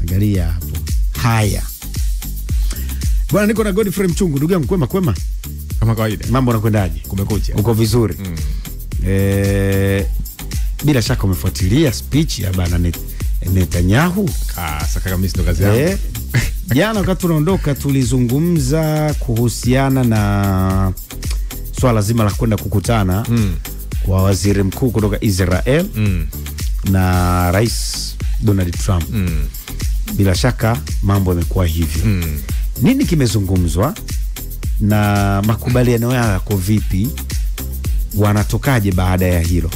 Angalia hapo. Haya. Bwana, niko na Godfrey Mchungu. Ndugu yangu, kwema? Kama kawaida. Mambo yanakwendaje? Kumekucha. Uko vizuri? Bila shaka umefuatilia speech ya bana Netanyahu. Saka mimi ndo kazi yangu. Jana wakati tunaondoka tulizungumza kuhusiana na swala zima la kwenda kukutana kwa waziri mkuu kutoka Israel na Rais Donald Trump. Bila shaka mambo yamekuwa hivyo. Nini kimezungumzwa na makubaliano yako vipi? Wanatokaje baada ya hilo?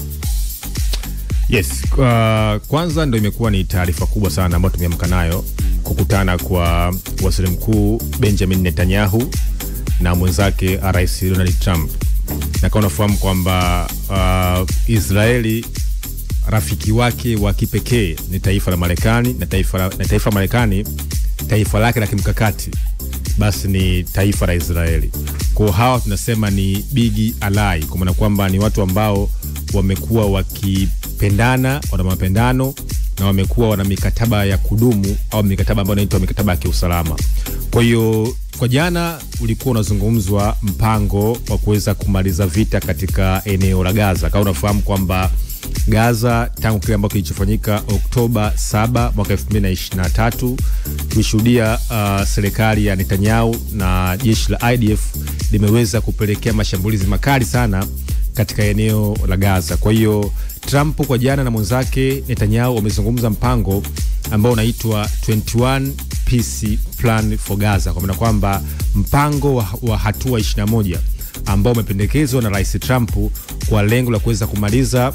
Yes, kwanza ndio imekuwa ni taarifa kubwa sana ambayo tumeamka nayo, kukutana kwa waziri mkuu Benjamin Netanyahu na mwenzake Rais Donald Trump. Na kama unafahamu kwamba Israeli rafiki wake wa kipekee ni taifa la Marekani, na taifa la Marekani taifa lake la kimkakati basi ni taifa la Israeli. Kwa hawa tunasema ni big ally, kwa maana kwamba ni watu ambao wamekuwa wakipendana, wana mapendano, na wamekuwa wana mikataba ya kudumu au mikataba ambayo inaitwa mikataba ya kiusalama. Kwa hiyo kwa jana ulikuwa unazungumzwa mpango wa kuweza kumaliza vita katika eneo la Gaza. Kama unafahamu kwamba Gaza tangu kile ambacho kilichofanyika Oktoba 7 mwaka 2023 tulishuhudia serikali ya Netanyahu na jeshi la IDF limeweza kupelekea mashambulizi makali sana katika eneo la Gaza. Kwa hiyo Trump kwa jana na mwenzake Netanyahu wamezungumza mpango ambao unaitwa 21 peace plan for Gaza, kwa maana kwamba mpango wa hatua 21 ambao umependekezwa na Rais Trump kwa lengo la kuweza kumaliza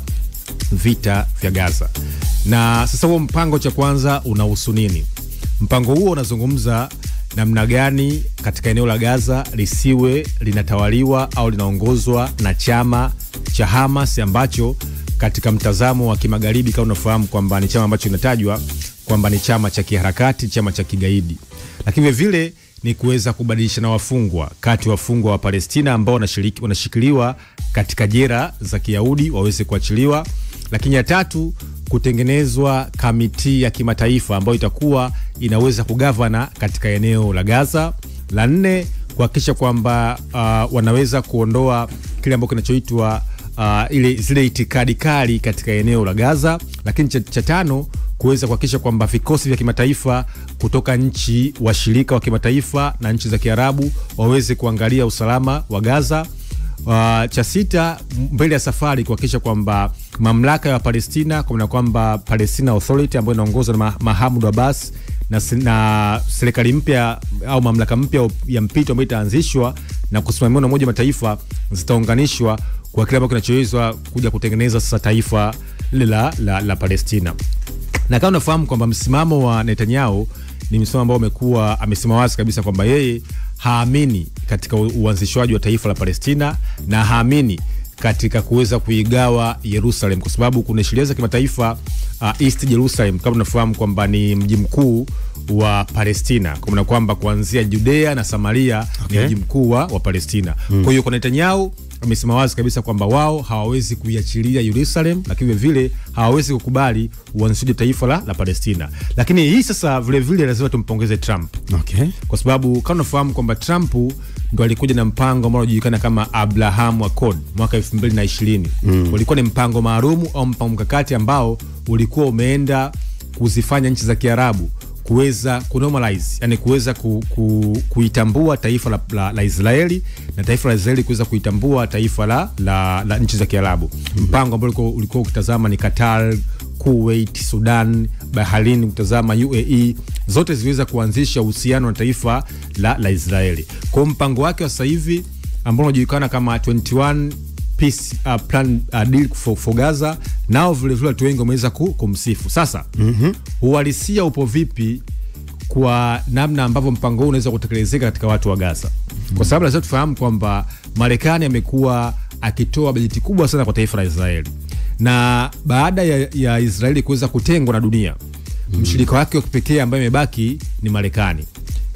vita vya Gaza. Na sasa huo mpango cha kwanza unahusu nini? Mpango huo unazungumza namna gani katika eneo la Gaza lisiwe linatawaliwa au linaongozwa na chama cha Hamas, ambacho katika mtazamo wa kimagharibi kama unafahamu kwamba ni chama ambacho kinatajwa kwamba ni chama cha kiharakati, chama cha kigaidi. Lakini vile ni kuweza kubadilishana wafungwa kati wafungwa wa Palestina ambao wanashikiliwa katika jela za Kiyahudi waweze kuachiliwa. Lakini ya tatu, kutengenezwa kamiti ya kimataifa ambayo itakuwa inaweza kugavana katika eneo la Gaza. La nne, kuhakikisha kwamba wanaweza kuondoa kile ambacho kinachoitwa zile itikadi kali katika eneo la Gaza. Lakini cha tano, kuweza kuhakikisha kwamba vikosi vya kimataifa kutoka nchi washirika wa kimataifa na nchi za Kiarabu waweze kuangalia usalama wa Gaza. Cha sita, mbele ya safari kuhakikisha kwamba mamlaka ya Palestina, kwa maana kwamba Palestina Authority ambayo inaongozwa na Mahmoud Abbas na serikali mpya au mamlaka mpya ya mpito ambayo itaanzishwa na kusimamiwa na Umoja wa Mataifa, zitaunganishwa kwa kile ambacho kinachoweza kuja kutengeneza sasa taifa la Palestina. Na kama unafahamu kwamba msimamo wa Netanyahu ni msimamo ambao amesema wazi kabisa kwamba yeye haamini katika uanzishwaji wa taifa la Palestina na haamini katika kuweza kuigawa Yerusalem, kwa sababu kuna sheria za kimataifa. East Jerusalem kama unafahamu kwamba ni mji mkuu wa Palestina, kwa maana kwamba kuanzia Judea na Samaria ni mji mkuu wa Palestina. Kwa hiyo kwa Netanyahu amesema wazi kabisa kwamba wao hawawezi kuiachilia Yerusalem, lakini vile hawawezi kukubali uanzishaji taifa la Palestina. Lakini hii sasa vile lazima tumpongeze Trump. Kwa sababu kama unafahamu kwamba Trump ndo alikuja na mpango ambao unajulikana kama Abraham Accord mwaka 2020. Ulikuwa ni mpango maalum au mpango mkakati ambao ulikuwa umeenda kuzifanya nchi za Kiarabu kuweza kunormalize, yani kuweza kuitambua taifa la Israeli, na taifa la Israeli kuweza kuitambua taifa la nchi za Kiarabu. Mpango ambao ulikuwa ukitazama ni Qatar, Kuwait, Sudan, Bahrain, ukitazama UAE, zote ziweza kuanzisha uhusiano na taifa la Israeli. Kwa mpango wake wa sasa hivi ambao unajulikana kama 21 peace plan deal for Gaza, nao vile watu wengi wameweza kumsifu. Sasa uhalisia upo vipi kwa namna ambavyo mpango huu unaweza kutekelezeka katika watu wa Gaza? Kwa sababu lazima tufahamu kwamba Marekani amekuwa akitoa bajeti kubwa sana kwa taifa la Israeli, na baada ya Israeli kuweza kutengwa na dunia, mshirika wake wa kipekee ambaye imebaki ni Marekani.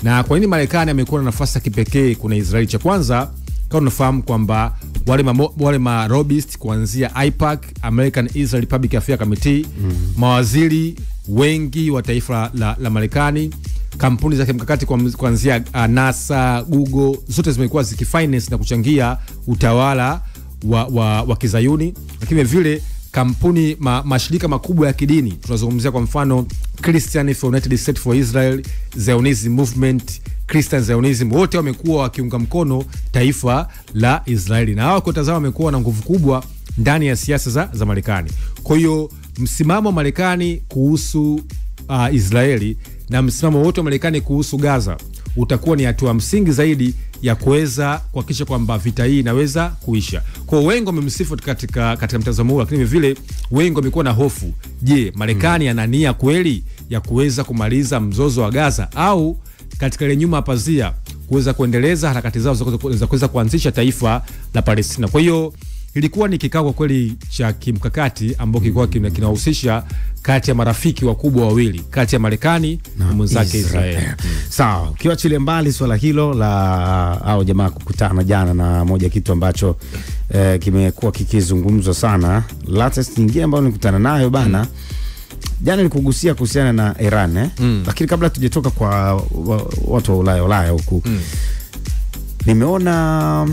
Na kwa nini Marekani amekuwa na nafasi ya kipekee kuna Israeli? Cha kwanza, kama unafahamu kwamba wale ma lobbyist kuanzia AIPAC, American Israel Public Affairs Committee, mawaziri wengi wa taifa la Marekani, kampuni za kimkakati kuanzia NASA, Google, zote zimekuwa zikifinance na kuchangia utawala wa Kizayuni. Lakini vile kampuni mashirika makubwa ya kidini, tunazungumzia kwa mfano Christian for United States for Israel, Zionism Movement, Christian Zionism, wote wamekuwa wakiunga mkono taifa la Israeli, na hao kwa tazama wamekuwa na nguvu kubwa ndani ya siasa za Marekani. Kwa hiyo msimamo wa Marekani kuhusu Israeli na msimamo wote wa Marekani kuhusu Gaza utakuwa ni hatua msingi zaidi ya kuweza kuhakikisha kwamba vita hii inaweza kuisha. Kwa wengi wamemsifu katika mtazamo huu, lakini vile wengi wamekuwa na hofu. Je, Marekani ana nia kweli ya kuweza kumaliza mzozo wa Gaza, au katika ile nyuma pazia kuweza kuendeleza harakati zao za kuweza kuanzisha taifa la Palestina? Kwa hiyo ilikuwa ni kikao kwa kweli cha kimkakati ambao kilikuwa kinahusisha kati ya marafiki wakubwa wawili, kati ya Marekani na mwenzake Israeli. Sawa, ukiachilia mbali swala hilo la hao jamaa kukutana jana, na moja kitu ambacho kimekuwa kikizungumzwa sana, latest nyingine ambayo nilikutana nayo bana jana, nilikugusia kuhusiana na Iran lakini kabla tujetoka kwa watu wa Ulaya huku, nimeona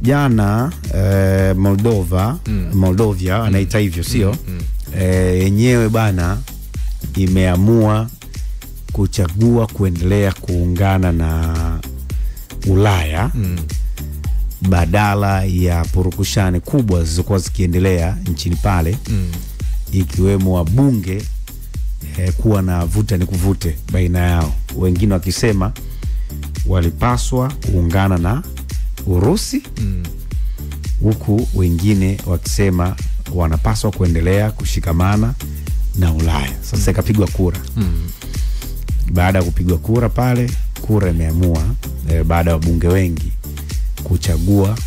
jana Moldovia anaita hivyo sio? Yenyewe bana imeamua kuchagua kuendelea kuungana na Ulaya badala ya purukushani kubwa zilizokuwa zikiendelea nchini pale, ikiwemo wabunge kuwa na vuta ni kuvute baina yao, wengine wakisema walipaswa kuungana na Urusi, huku wengine wakisema wanapaswa kuendelea kushikamana na Ulaya. Sasa ikapigwa kura. Baada ya kupigwa kura pale, kura imeamua baada ya wabunge wengi kuchagua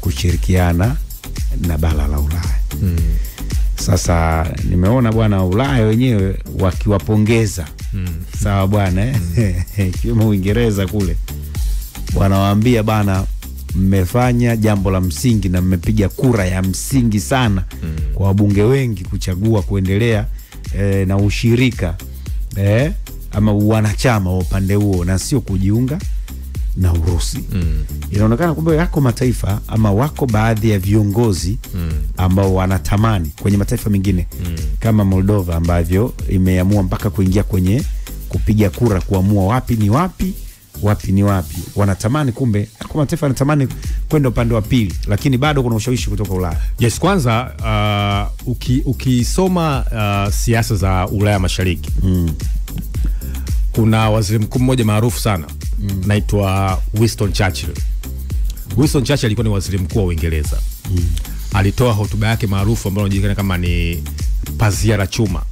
kushirikiana na bara la Ulaya. Sasa nimeona bwana Ulaya wenyewe wakiwapongeza. Sawa bwana kiwemo Uingereza kule, wanawaambia bana, mmefanya jambo la msingi na mmepiga kura ya msingi sana kwa wabunge wengi kuchagua kuendelea na ushirika ama wanachama wa upande huo na sio kujiunga na Urusi. Inaonekana kumbe yako mataifa ama wako baadhi ya viongozi ambao wanatamani kwenye mataifa mengine kama Moldova, ambavyo imeamua mpaka kuingia kwenye kupiga kura kuamua wapi ni wapi, wapi ni wapi. Wanatamani, kumbe kwa mataifa wanatamani kwenda upande wa pili, lakini bado kuna ushawishi kutoka Ulaya. Yes, kwanza ukisoma siasa za Ulaya Mashariki, kuna waziri mkuu mmoja maarufu sana naitwa Winston Churchill. Winston Churchill alikuwa ni waziri mkuu wa Uingereza. Alitoa hotuba yake maarufu ambayo inajulikana kama ni pazia la chuma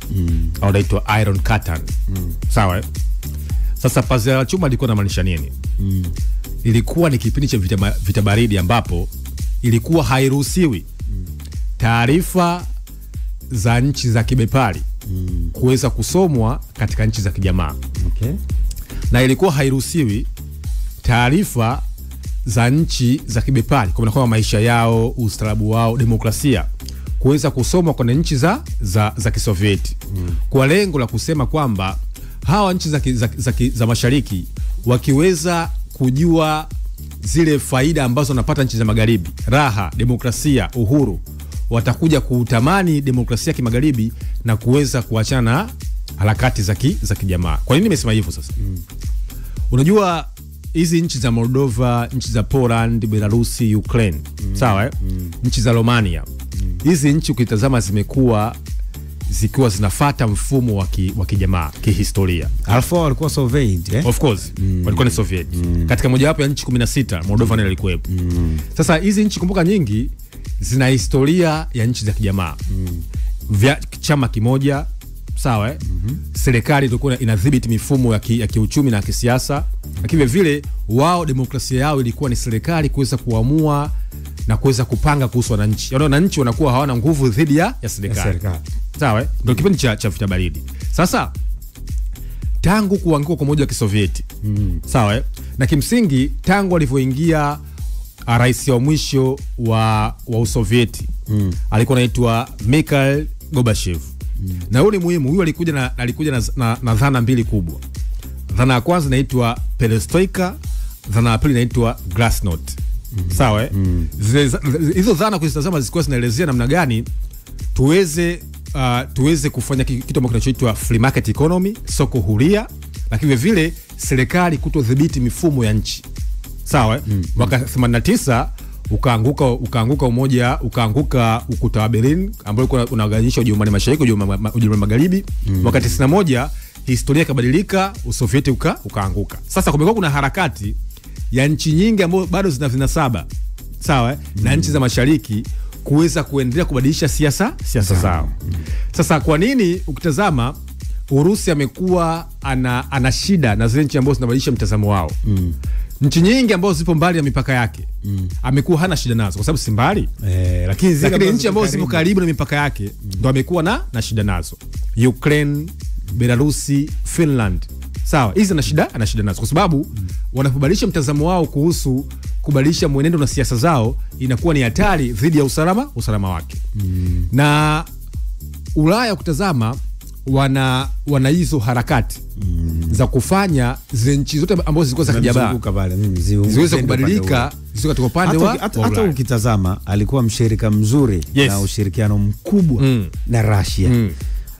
au inaitwa Iron Curtain. Sawa? Sasa pazia la chuma ilikuwa inamaanisha nini? Ilikuwa ni kipindi cha vita baridi ambapo ilikuwa hairuhusiwi taarifa za nchi za kibepari kuweza kusomwa katika nchi za kijamaa. Na ilikuwa hairuhusiwi taarifa za nchi za kibepari kwa maana maisha yao, ustaarabu wao, demokrasia kuweza kusomwa kwa nchi za Kisovieti, kwa lengo la kusema kwamba hawa nchi za mashariki wakiweza kujua zile faida ambazo wanapata nchi za magharibi, raha, demokrasia, uhuru, watakuja kutamani demokrasia kimagharibi na kuweza kuachana na harakati za kijamaa. Kwa nini nimesema hivyo sasa? Unajua hizi nchi za Moldova, nchi za Poland, Belarusi, Ukraine, sawa nchi za Romania, hizi nchi ukitazama zimekuwa zikiwa zinafuata mfumo wa kijamaa kihistoria. Alafu walikuwa Soviet Of course, walikuwa ni Soviet. Katika mojawapo ya nchi 16 Moldova nayo ilikuwepo. Sasa hizi nchi kumbuka nyingi zina historia ya nchi za kijamaa. Vya chama kimoja, sawa serikali ilikuwa inadhibiti mifumo ya kiuchumi na kisiasa, lakini vile wao demokrasia yao ilikuwa ni serikali kuweza kuamua na kuweza kupanga kuhusu wananchi. Yaani wananchi wanakuwa hawana nguvu dhidi ya serikali. Sawa ndio kipindi cha vita baridi. Sasa tangu kuanguka kwa Umoja wa Kisovieti, sawa na kimsingi tangu walivyoingia rais wa mwisho wa Usovieti alikuwa anaitwa Mikhail Gorbachev. Na huyo ni muhimu. Huyo alikuja na dhana mbili kubwa. Dhana ya kwanza inaitwa perestroika, dhana ya pili inaitwa glasnost. Sawa hizo dhana kuzitazama zilikuwa zinaelezea namna gani tuweze kufanya kitu ambacho kinachoitwa free market economy, soko huria, lakini vile serikali kutodhibiti mifumo ya nchi. Sawa mwaka 89 ukaanguka ukuta wa Berlin ambao ulikuwa unaunganisha Ujerumani Mashariki Ujerumani Magharibi. Mwaka 91 historia ikabadilika, Usovieti ukaanguka. Sasa kumekuwa kuna harakati ya nchi nyingi ambazo bado zina vinasaba sawa na nchi za mashariki kuweza kuendelea kubadilisha siasa zao. Sasa kwa nini ukitazama Urusi amekuwa ana shida na zile nchi ambazo zinabadilisha mtazamo wao? Nchi nyingi ambazo zipo mbali na mipaka yake amekuwa hana shida nazo kwa sababu si mbali, lakini nchi ambazo zipo karibu na mipaka yake ndo amekuwa na shida nazo. Ukraine, Belarusi, Finland. Sawa, hizi ana shida nazo kwa sababu wanapobadilisha mtazamo wao kuhusu kubadilisha mwenendo na siasa zao, inakuwa ni hatari dhidi ya usalama wake. Na Ulaya kutazama wana hizo harakati za kufanya zile nchi zote ambazo zilikuwa za kijabaa ziweze kubadilika katika upande wa hata ukitazama alikuwa mshirika mzuri na ushirikiano mkubwa na Russia.